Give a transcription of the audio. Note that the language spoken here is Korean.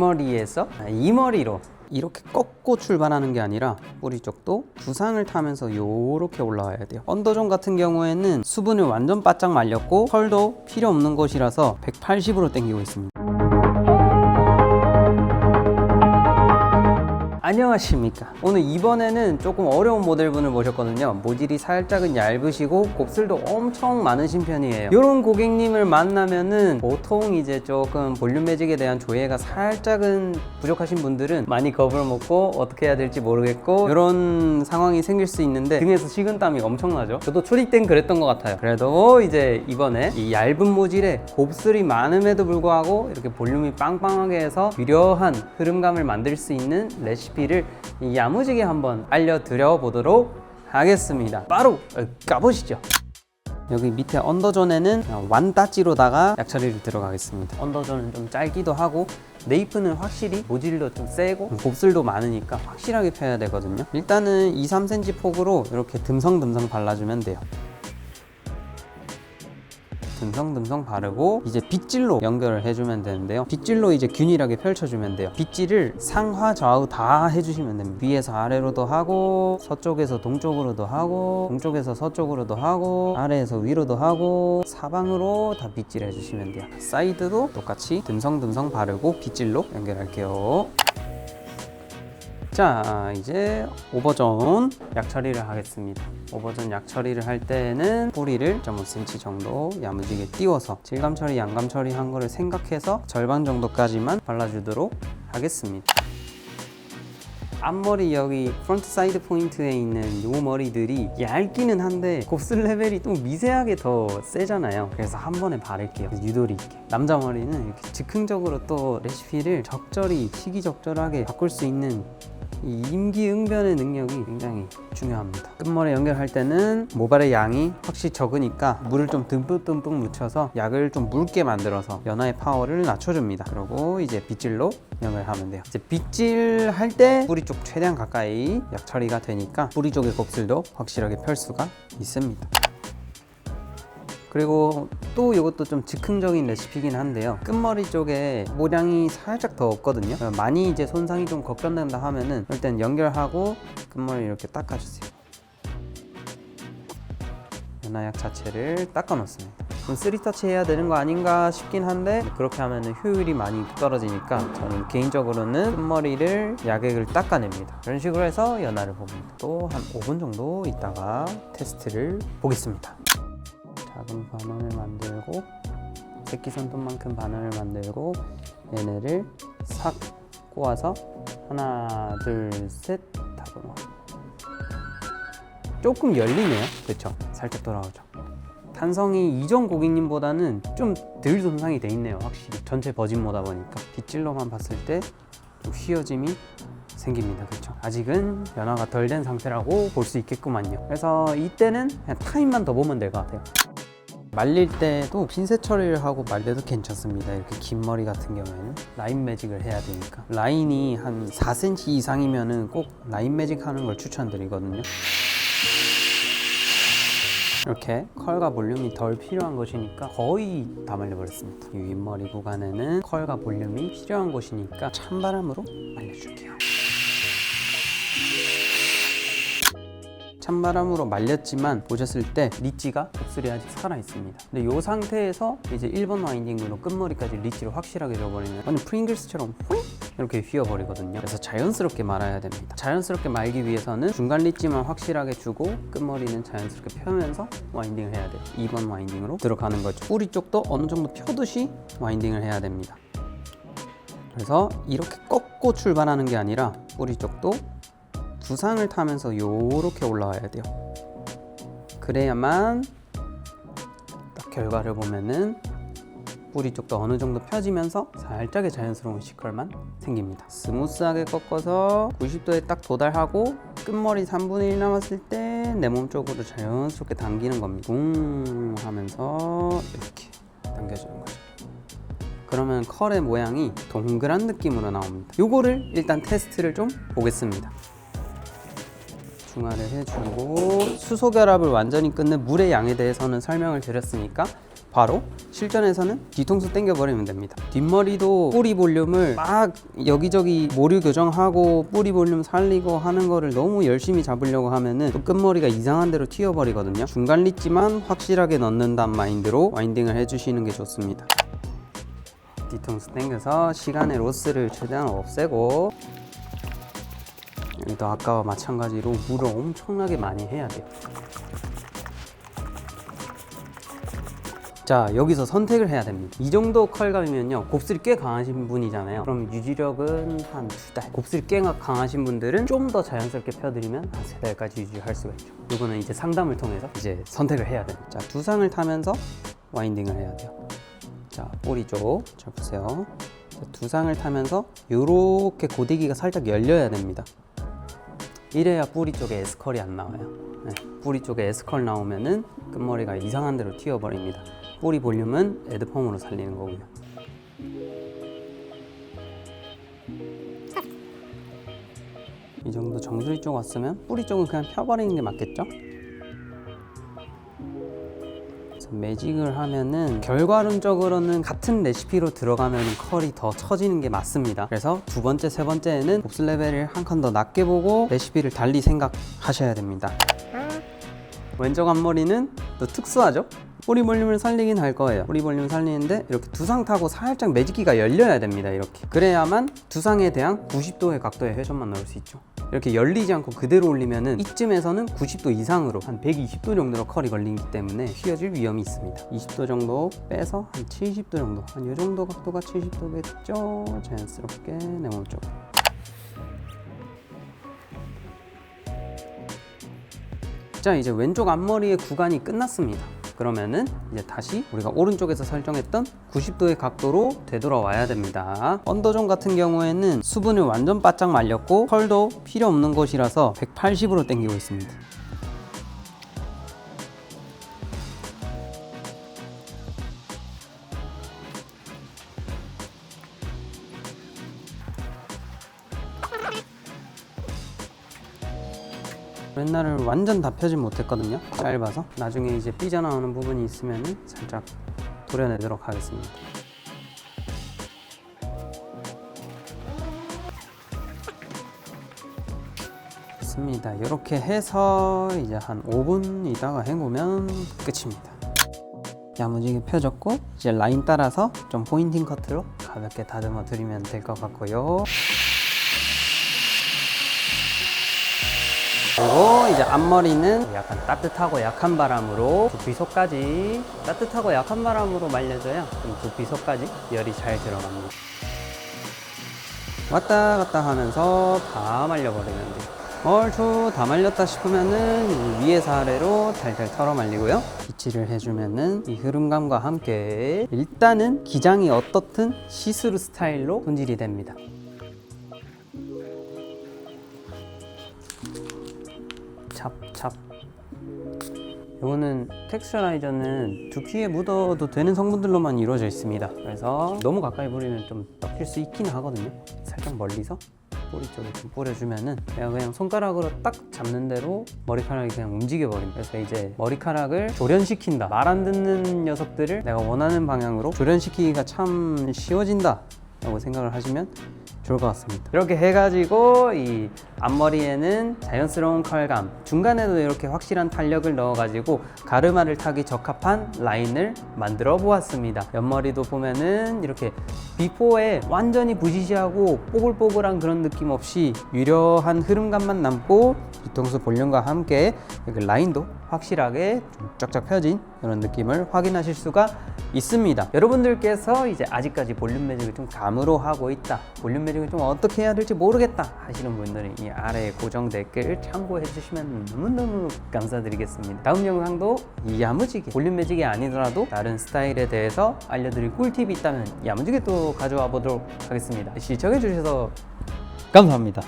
뒷머리에서 이 머리로 이렇게 꺾고 출발하는 게 아니라 뿌리 쪽도 부상을 타면서 요렇게 올라와야 돼요. 언더존 같은 경우에는 수분을 완전 바짝 말렸고 털도 필요 없는 곳이라서 180으로 당기고 있습니다. 안녕하십니까. 오늘 이번에는 조금 어려운 모델분을 모셨거든요. 모질이 살짝은 얇으시고 곱슬도 엄청 많으신 편이에요. 이런 고객님을 만나면은 보통 이제 조금 볼륨 매직에 대한 조예가 살짝은 부족하신 분들은 많이 겁을 먹고 어떻게 해야 될지 모르겠고 이런 상황이 생길 수 있는데 등에서 식은땀이 엄청나죠. 저도 초딩 땐 그랬던 것 같아요. 그래도 이제 이번에 이 얇은 모질에 곱슬이 많음에도 불구하고 이렇게 볼륨이 빵빵하게 해서 유려한 흐름감을 만들 수 있는 레시피를 야무지게 한번 알려드려 보도록 하겠습니다. 바로 가보시죠. 여기 밑에 언더존에는 완따찌로다가 약처리를 들어가겠습니다. 언더존은 좀 짧기도 하고 네이프는 확실히 모질도 좀 세고 곱슬도 많으니까 확실하게 펴야 되거든요. 일단은 2-3cm 폭으로 이렇게 듬성듬성 발라주면 돼요. 듬성듬성 바르고 이제 빗질로 연결을 해주면 되는데요. 빗질로 이제 균일하게 펼쳐주면 돼요. 빗질을 상하 좌우 다 해주시면 됩니다. 위에서 아래로도 하고 서쪽에서 동쪽으로도 하고 동쪽에서 서쪽으로도 하고 아래에서 위로도 하고 사방으로 다 빗질 해주시면 돼요. 사이드도 똑같이 듬성듬성 바르고 빗질로 연결할게요. 자, 이제 오버존 약 처리를 하겠습니다. 오버존 약 처리를 할 때는 뿌리를 1.5cm 정도 야무지게 띄워서 질감 처리, 양감 처리 한 거를 생각해서 절반 정도까지만 발라주도록 하겠습니다. 앞머리 여기 프론트 사이드 포인트에 있는 요 머리들이 얇기는 한데 곱슬 레벨이 좀 미세하게 더 세잖아요. 그래서 한 번에 바를게요. 유도리 있게. 남자 머리는 이렇게 즉흥적으로 또 레시피를 적절히 시기적절하게 바꿀 수 있는 이 임기응변의 능력이 굉장히 중요합니다. 끝머리 연결할 때는 모발의 양이 확실히 적으니까 물을 좀 듬뿍듬뿍 묻혀서 약을 좀 묽게 만들어서 연화의 파워를 낮춰줍니다. 그리고 이제 빗질로 연결하면 돼요. 이제 빗질 할 때 뿌리 쪽 최대한 가까이 약 처리가 되니까 뿌리 쪽의 곱슬도 확실하게 펼 수가 있습니다. 그리고 또 이것도 좀 즉흥적인 레시피긴 한데요. 끝머리 쪽에 모량이 살짝 더 없거든요. 많이 이제 손상이 좀 걱정된다 하면은 일단 연결하고 끝머리 이렇게 닦아주세요. 연화약 자체를 닦아 놓습니다. 좀 3터치 해야 되는 거 아닌가 싶긴 한데 그렇게 하면은 효율이 많이 떨어지니까 저는 개인적으로는 끝머리를 약액을 닦아냅니다. 이런 식으로 해서 연화를 봅니다. 또 한 5분 정도 있다가 테스트를 보겠습니다. 작은 반원을 만들고 새끼손톱만큼 반원을 만들고 얘네를 싹 꼬아서 하나 둘 셋 하고 조금 열리네요. 그렇죠? 살짝 돌아오죠. 탄성이 이전 고객님보다는 좀 덜 손상이 돼 있네요. 확실히 전체 버진모다 보니까 빗질로만 봤을 때 좀 휘어짐이 생깁니다. 그렇죠? 아직은 연화가 덜 된 상태라고 볼 수 있겠구만요. 그래서 이때는 그냥 타임만 더 보면 될 것 같아요. 말릴 때도 핀셋 처리를 하고 말려도 괜찮습니다. 이렇게 긴 머리 같은 경우에는 라인 매직을 해야 되니까 라인이 한 4cm 이상이면은 꼭 라인 매직 하는 걸 추천드리거든요. 이렇게 컬과 볼륨이 덜 필요한 곳이니까 거의 다 말려버렸습니다. 이 윗머리 구간에는 컬과 볼륨이 필요한 곳이니까 찬바람으로 말려줄게요. 찬바람으로 말렸지만 보셨을 때 리치가 곱슬이 아직 살아있습니다. 근데 이 상태에서 이제 1번 와인딩으로 끝머리까지 리치를 확실하게 줘버리면 완전 프링글스처럼 휘 이렇게 휘어버리거든요. 그래서 자연스럽게 말아야 됩니다. 자연스럽게 말기 위해서는 중간 리치만 확실하게 주고 끝머리는 자연스럽게 펴면서 와인딩을 해야 돼요. 2번 와인딩으로 들어가는 거죠. 뿌리 쪽도 어느 정도 펴듯이 와인딩을 해야 됩니다. 그래서 이렇게 꺾고 출발하는 게 아니라 뿌리 쪽도 두상을 타면서 요렇게 올라와야 돼요. 그래야만 딱 결과를 보면은 뿌리 쪽도 어느 정도 펴지면서 살짝의 자연스러운 시컬만 생깁니다. 스무스하게 꺾어서 90도에 딱 도달하고 끝머리 3분의 1 남았을 때 내 몸 쪽으로 자연스럽게 당기는 겁니다. 웅 하면서 이렇게 당겨주는 거죠. 그러면 컬의 모양이 동그란 느낌으로 나옵니다. 요거를 일단 테스트를 좀 보겠습니다. 중화를 해주고 수소 결합을 완전히 끊는 물의 양에 대해서는 설명을 드렸으니까 바로 실전에서는 뒤통수 당겨버리면 됩니다. 뒷머리도 뿌리 볼륨을 막 여기저기 모류 교정하고 뿌리 볼륨 살리고 하는 거를 너무 열심히 잡으려고 하면은 또 끝머리가 이상한 대로 튀어버리거든요. 중간 리치만 확실하게 넣는다는 마인드로 와인딩을 해주시는 게 좋습니다. 뒤통수 당겨서 시간의 로스를 최대한 없애고, 여기도 아까와 마찬가지로 물을 엄청나게 많이 해야 돼요. 자, 여기서 선택을 해야 됩니다. 이 정도 컬감이면요, 곱슬이 꽤 강하신 분이잖아요. 그럼 유지력은 한 2달. 곱슬이 꽤 강하신 분들은 좀 더 자연스럽게 펴드리면 한 3달까지 유지할 수가 있죠. 이거는 이제 상담을 통해서 이제 선택을 해야 됩니다. 자, 두상을 타면서 와인딩을 해야 돼요. 자, 꼬리 쪽 잘 보세요. 두상을 타면서 이렇게 고데기가 살짝 열려야 됩니다. 이래야 뿌리 쪽에 S컬이 안 나와요. 네, 뿌리 쪽에 S컬 나오면은 끝머리가 이상한 대로 튀어버립니다. 뿌리 볼륨은 에드펌으로 살리는 거고요. 이 정도 정수리 쪽 왔으면 뿌리 쪽은 그냥 펴버리는 게 맞겠죠? 매직을 하면은 결과론적으로는 같은 레시피로 들어가면 컬이 더 처지는 게 맞습니다. 그래서 두 번째, 세 번째에는 곱슬 레벨을 한 칸 더 낮게 보고 레시피를 달리 생각하셔야 됩니다. 왼쪽 앞머리는 또 특수하죠? 뿌리 볼륨을 살리긴 할 거예요. 뿌리 볼륨 살리는데 이렇게 두상 타고 살짝 매직기가 열려야 됩니다. 이렇게 그래야만 두상에 대한 90도의 각도의 회전만 넣을 수 있죠. 이렇게 열리지 않고 그대로 올리면은 이쯤에서는 90도 이상으로 한 120도 정도로 컬이 걸리기 때문에 휘어질 위험이 있습니다. 20도 정도 빼서 한 70도 정도, 한 이 정도 각도가 70도겠죠? 자연스럽게 내 몸 쪽. 자, 이제 왼쪽 앞머리의 구간이 끝났습니다. 그러면은 이제 다시 우리가 오른쪽에서 설정했던 90도의 각도로 되돌아와야 됩니다. 언더존 같은 경우에는 수분을 완전 바짝 말렸고 컬도 필요 없는 곳이라서 180으로 당기고 있습니다. 옛날을 완전 다 펴진 못했거든요. 짧아서 나중에 이제 삐져나오는 부분이 있으면 살짝 도려내도록 하겠습니다. 좋습니다. 이렇게 해서 이제 한 5분 있다가 헹구면 끝입니다. 야무지게 펴졌고 이제 라인 따라서 좀 포인팅 커트로 가볍게 다듬어 드리면 될 것 같고요. 그리고 이제 앞머리는 약간 따뜻하고 약한 바람으로 두피속까지 따뜻하고 약한 바람으로 말려줘야 좀 두피속까지 열이 잘 들어갑니다. 왔다 갔다 하면서 다 말려버리면 돼요. 얼추 다 말렸다 싶으면은 위에서 아래로 달달 털어 말리고요. 빗질을 해주면은 이 흐름감과 함께 일단은 기장이 어떻든 시스루 스타일로 손질이 됩니다. 찹찹. 이거는 텍스처라이저는 두피에 묻어도 되는 성분들로만 이루어져 있습니다. 그래서 너무 가까이 뿌리면 좀 떡질 수 있긴 하거든요. 살짝 멀리서 뿌리 쪽에 좀 뿌려주면은 내가 그냥 손가락으로 딱 잡는 대로 머리카락이 그냥 움직여 버립니다. 그래서 이제 머리카락을 조련시킨다, 말 안 듣는 녀석들을 내가 원하는 방향으로 조련시키기가 참 쉬워진다 라고 생각을 하시면 좋을 것 같습니다. 이렇게 해가지고 이 앞머리에는 자연스러운 컬감, 중간에도 이렇게 확실한 탄력을 넣어가지고 가르마를 타기 적합한 라인을 만들어 보았습니다. 옆머리도 보면은 이렇게 비포에 완전히 부시시하고 뽀글뽀글한 그런 느낌 없이 유려한 흐름감만 남고 뒤통수 볼륨과 함께 여기 라인도 확실하게 좀 쫙쫙 펴진 이런 느낌을 확인하실 수가 있습니다. 여러분들께서 이제 아직까지 볼륨 매직을 좀 감으로 하고 있다, 볼륨 매직을 좀 어떻게 해야 될지 모르겠다 하시는 분들은 이 아래 고정 댓글 참고해 주시면 너무너무 감사드리겠습니다. 다음 영상도 야무지게 볼륨 매직이 아니더라도 다른 스타일에 대해서 알려드릴 꿀팁이 있다면 야무지게 또 가져와 보도록 하겠습니다. 시청해 주셔서 감사합니다.